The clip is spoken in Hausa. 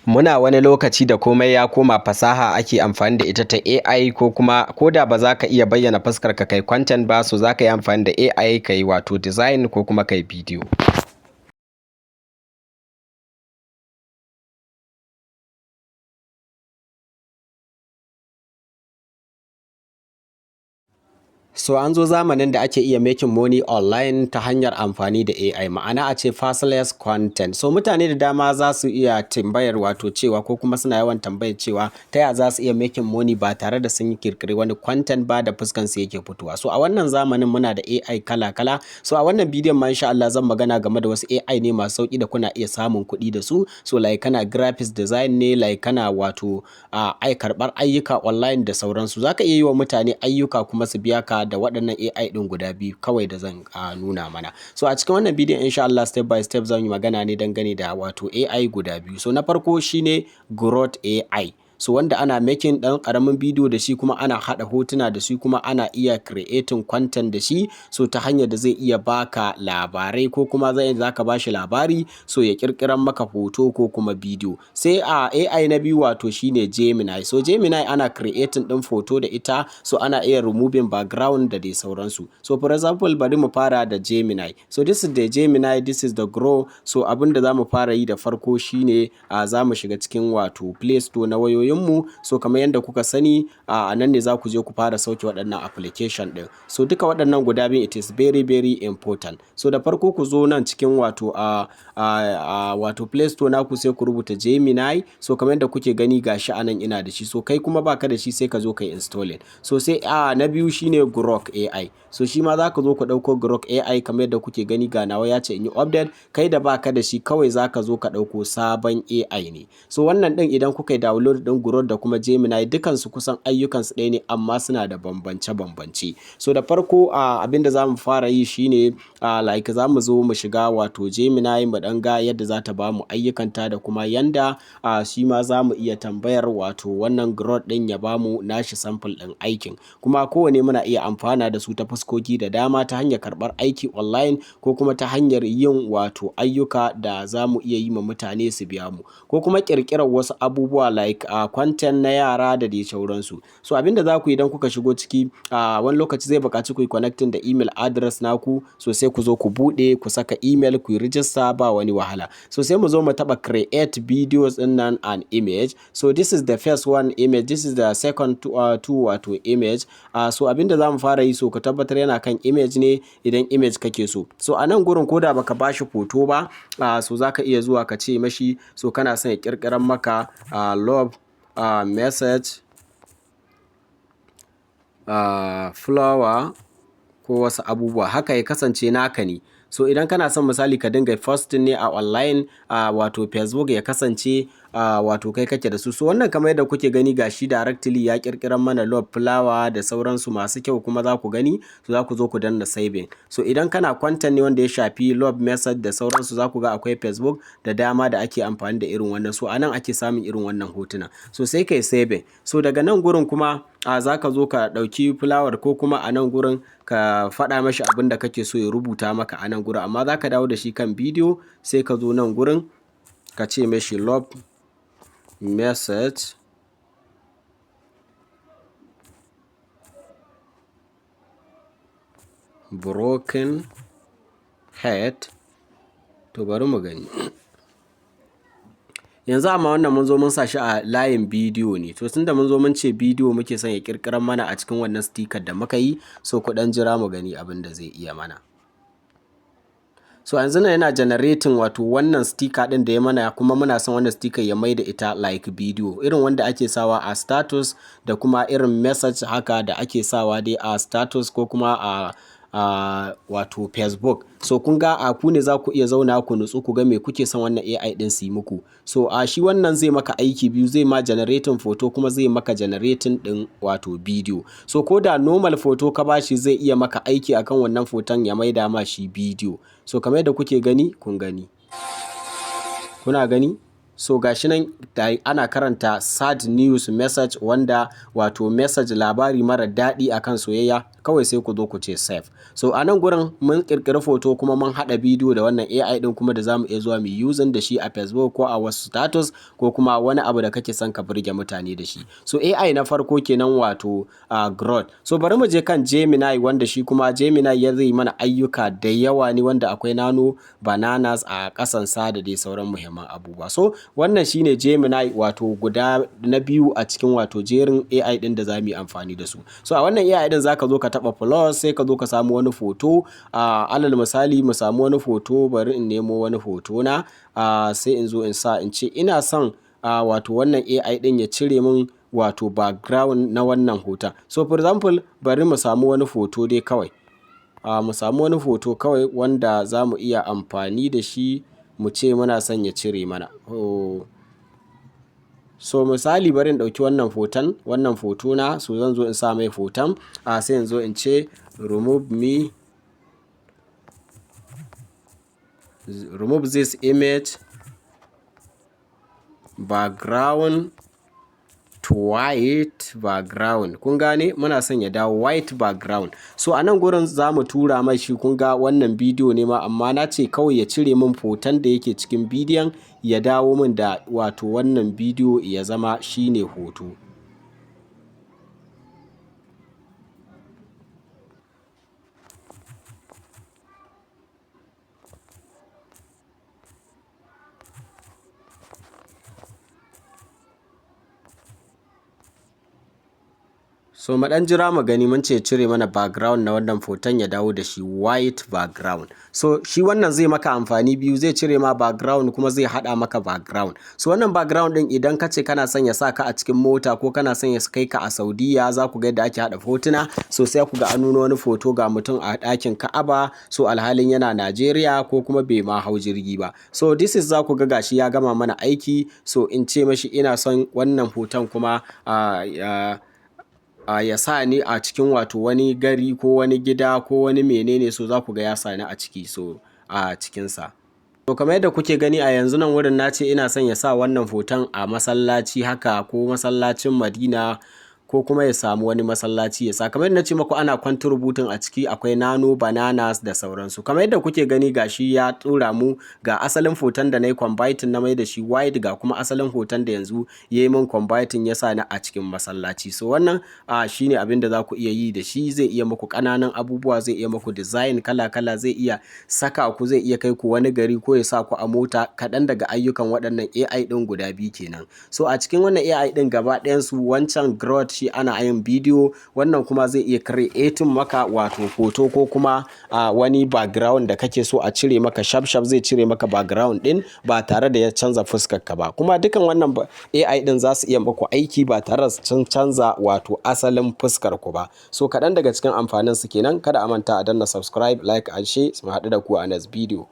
Muna wani lokaci da komai ya koma fasaha ake amfani da ita ta AI, ko kuma ko da ba za ka iya bayyana fuskar ka kai content ba, so za ka yi amfani da AI ka yi wato design ko kuma kai bidiyo. So an zo zamanin da ake iya making money online ta hanyar amfani da AI, ma'ana a ce faceless content. So mutane da dama za su iya tambayar wato cewa, ko kuma suna yawan tambayar cewa ta ya za su iya making money ba tare da sun yi kirkiri wani content ba da fuskan su yake fitowa. So a wannan zamanin muna da AI kala-kala. So a wannan bidiyon ma insha Allah zan magana game da wasu AI ne masu sauki da kuna iya samun kuɗi da su. So like kana graphics design ne, like kana wato karɓar ayyuka online da sauransu. Za ka iya yi wa mutane ayyuka kuma su biya ka da waɗannan AI ɗin guda biyu kawai da zan nuna mana. So a cikin wannan bidiyon insha Allah step by step zan yi magana ne dangane da wato AI guda biyu. So na farko shine Growth AI. So wanda ana making ɗan ƙaramin bidiyo da shi, kuma ana haɗa hotuna da shi, kuma ana iya creating content da shi. So ta hanyar da zai iya baka labarai, ko kuma za ka bashi labari so ya ƙirƙiran maka hoto ko kuma bidiyo. Sai a AI na biyu wato shine Gemini. So Gemini ana creating ɗin photo da ita, so ana iya removing background da dai sauransu. So for example bari mu fara da Gemini. So this is the Gemini, this is the Grow. So abin da za mu fara yi da farko shine za mu shiga cikin wato Play Store na wayoyinmu. So kamar yadda kuka sani a nan ne za ku je ku fara sauke waɗannan application ɗin. So duka waɗannan guda biyu it is very very important. So da farko ku zo nan cikin wato wato Play Store naku, sai ku rubuta Gemini. So kamar yadda kuke gani gashi anan ina da shi. So kai kuma baka da shi sai ka zo kai installing. So sai na biyu shine Grok AI. So shi ma za ka zo ku ɗauko Grok AI kamar yadda kuke gani, ga nawa ya ce in yi update. Kai da baka da shi kawai za ka zo ka ɗauko sabon AI ne. So wannan ɗin idan kuka yi download ɗin Grok da kuma Gemini, dukansu kusan ayyukansu ɗaya ne amma suna da bambance-bambance. So da farko abinda za mu fara yi shine like za mu zo mu shiga wato Gemini mu ɗan ga yadda za ta ba mu ayyukanta, da kuma yanda shi ma za mu iya tambayar wato wannan Grok ɗin ya ba mu nashi sample ɗin aikin. Kuma kowane muna iya amfana da su ta fuskoki da dama, ta hanyar karɓar aiki online, ko kuma ta hanyar yin wato ayyuka da za mu iya yi ma mutane su biya mu, ko kuma ƙirƙirar wasu abubuwa like content na yara da dai sauransu. So abinda za ku yi idan kuka shigo ciki, wani lokaci zai buƙaci ku yi connecting da email address naku. So sai ku zo ku buɗe, ku saka email, ku yi register, ba wani wahala. So sai mu zo mu taɓa create videos ɗin nan and image. So this is the first one image, this is the second two wato image. So abinda za mu fara yi, so ka tabbatar yana kan image ne idan image kake so. So a nan gurin ko da baka bashi hoto ba, so za ka iya zuwa ka ce mashi so kana son ya ƙirƙirar maka love message flower ko wasu abubuwa haka, ya kasance naka ne. So idan kana son misali ka dinga posting ne a online wato Facebook, ya kasance wato kai kake da su. So wannan kamar yadda kuke gani gashi directly ya ƙirƙirar mana love flower da sauransu masu kyau, kuma za ku gani. So za ku zo ku danna saving. So idan kana content ne wanda ya shafi love message da sauransu, za ku ga akwai Facebook da dama da ake amfani da irin wannan. So anan ake samun irin wannan hotuna. So sai kai saving. So daga nan gurin kuma za ka zo ka ɗauki flower, ko kuma a nan gurin ka faɗa mashi abin da kake so ya rubuta maka a nan gurin, amma za ka dawo da shi kan bidiyo. Sai ka zo nan gurin ka ce mashi love message broken head. To bari mu gani. Yanzu amma wannan mun zo mun sa shi a layin bidiyo ne. To tunda mun zo mun ce bidiyo muke son ya ƙirƙirar mana a cikin wannan sticker da muka yi, so ku ɗan jira mu gani abin da zai iya mana. So yanzu nan yana generating wato wannan sticker ɗin da ya mana, kuma muna son wannan sticker ya maida ita like bidiyo, irin wanda ake sawa a status, da kuma irin message haka da ake sawa dai a status, ko kuma wato Facebook. So kun ga ku ne za ku iya zauna ku nutsu ku ga me kuke son wannan AI ɗin su yi muku. So shi wannan zai maka aiki biyu, zai ma generating photo, kuma zai maka generating ɗin wato bidiyo. So ko da normal photo ka bashi, zai iya maka aiki akan wannan photon ya maida ma shi bidiyo. So kamar yadda kuke gani, kun gani, kuna gani. so gashi nan ana karanta sad news message, wanda wato message labari mara daɗi akan soyayya, kawai sai ku zo ku ce save. So a nan gurin mun ƙirƙiri foto kuma mun haɗa bidiyo da wannan AI ɗin kuma da zamu iya zuwa mu using da shi a Facebook ko a wasu status ko kuma wani abu da kake son ka burge mutane da shi. So AI na farko kenan wato growth. So bari mu je kan Gemini, wanda shi kuma Gemini ya zai mana ayyuka da yawa ne, wanda akwai nano bananas a ƙasan sa da dai sauran muhimman abubuwa. So wannan shine Gemini wato guda na biyu a cikin wato jerin AI ɗin da zamu yi amfani da su. So a wannan AI ɗin zaka zo ka taɓa plus, sai ka zo ka samu wani foto, alal misali mu samu wani foto, bari in nemo wani foto na, sai in zo in sa in ce ina son wato wannan AI ɗin ya cire min wato background na wannan hoton. So for example bari mu samu wani foto dai kawai, mu samu wani foto kawai wanda za mu iya amfani da shi mu ce muna son ya cire mana. So misali bari in ɗauki wannan foto na, so zan zo in sa mai foton, sai in zo in ce remove this image background to white background. Kun gane muna son ya dawo white background. So a nan gurin za mu tura mai shi, kun ga wannan bidiyo ne ma, amma na ce kawai ya cire min foton da yake cikin bidiyon ya dawo min da wato wannan bidiyo ya zama shine hoto. So mu ɗan jira mu gani, mun ce cire mana background na wannan foton ya dawo da shi white background. So shi wannan zai maka amfani biyu, zai cire ma background kuma zai haɗa maka background. So wannan background ɗin idan ka ce kana son ya sa ka a cikin mota ko kana son ya kai ka a Saudiya, za ku ga yadda ake haɗa hotuna. So sai ku ga an nuna wani foto ga mutum a ɗakin Ka'aba, so alhalin yana Najeriya ko kuma bai ma hau jirgi ba. So this is za ku ga gashi ya gama mana aiki. So in ce mashi ina son wannan hoton kuma ya sa ni a cikin wato wani gari ko wani gida ko wani menene, so za ku ga ya sa ni a ciki, so a cikinsa. To kamar yadda kuke gani a yanzu nan wurin na ce ina son ya sa wannan hoton a masallaci haka, ko masallacin Madina, ko kuma ya samu wani masallaci ya sa. Kamar yadda na ce maku ana contributing a ciki, akwai nano bananas da sauransu. Kamar yadda kuke gani gashi ya tura mu ga asalin hoton da na yi converting na mai da shi white, ga kuma asalin hoton da yanzu ya yi min converting ya sa ni a cikin masallaci. So wannan shine abin da za ku iya yi da shi. Zai iya muku ƙananan abubuwa, zai iya muku design kala-kala, zai iya saka ku, zai iya kai ku wani gari ko ya sa ku a mota. Kaɗan daga ayyukan waɗannan AI ɗin guda biyu kenan. So a cikin wannan AI ɗin gaba ɗayansu, wancan growth shi ana yin bidiyo, wannan kuma zai iya creating maka wato hoto ko kuma wani background da kake so a cire maka shaf zai cire maka background ɗin ba tare da ya canza fuskar ka ba. Kuma dukan wannan AI ɗin za su iya muku aiki ba tare da sun canza wato asalin fuskar ku ba. So kaɗan daga cikin amfanin su kenan. Kada a manta a danna subscribe, like and share. Mu haɗu da ku a next video.